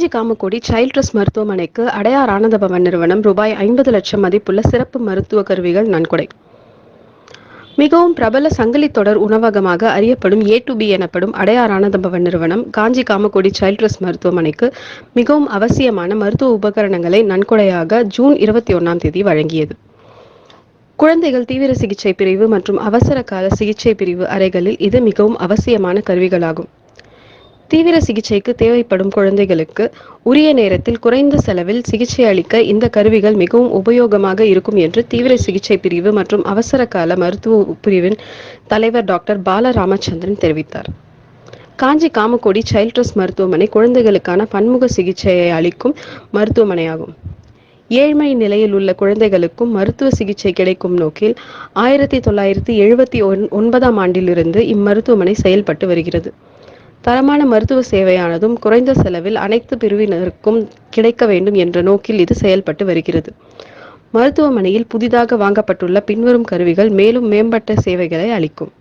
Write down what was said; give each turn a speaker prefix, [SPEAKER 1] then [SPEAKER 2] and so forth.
[SPEAKER 1] காஞ்சி Kamakoti child trust மருத்துவமனைக்கு அடையார் ஆனந்தபவன் நிறுவனம் ரூபாய் 50 லட்சம் மதிப்புள்ள சிறப்பு மருத்துவ கருவிகள் நன்கொடை. மிகவும் பிரபல சங்கிலி தொடர் உணவகமாக அறியப்படும் A to B எனப்படும் அடையார் ஆனந்தபவன் நிறுவனம் காஞ்சி காமக்கோடி சைல்ட் ட்ரஸ்ட் மருத்துவமனைக்கு மிகவும் அவசியமான மருத்துவ உபகரணங்களை நன்கொடையாக ஜூன் 21 வழங்கியது. குழந்தைகள் தீவிர சிகிச்சை பிரிவு மற்றும் அவசர கால சிகிச்சை பிரிவு அறைகளில் இது மிகவும் அவசியமான கருவிகளாகும். தீவிர சிகிச்சைக்கு தேவைப்படும் குழந்தைகளுக்கு உரிய நேரத்தில் குறைந்த செலவில் சிகிச்சை அளிக்க இந்த கருவிகள் மிகவும் உபயோகமாக இருக்கும் என்று தீவிர சிகிச்சை பிரிவு மற்றும் அவசர கால மருத்துவ பிரிவின் தலைவர் டாக்டர் பாலராமச்சந்திரன் தெரிவித்தார். காஞ்சி காமக்கோடி சைல்ட் ட்ரஸ்ட் மருத்துவமனை குழந்தைகளுக்கான பன்முக சிகிச்சையை அளிக்கும் மருத்துவமனையாகும். ஏழ்மை நிலையில் உள்ள குழந்தைகளுக்கும் மருத்துவ சிகிச்சை கிடைக்கும் நோக்கில் 1979 ஆண்டிலிருந்து இம்மருத்துவமனை செயல்பட்டு வருகிறது. தரமான மருத்துவ சேவையானதும் குறைந்த செலவில் அனைத்து பிரிவினருக்கும் கிடைக்க வேண்டும் என்ற நோக்கில் இது செயல்பட்டு வருகிறது. மருத்துவமனையில் புதிதாக வாங்கப்பட்டுள்ள பின்வரும் கருவிகள் மேலும் மேம்பட்ட சேவைகளை அளிக்கும்.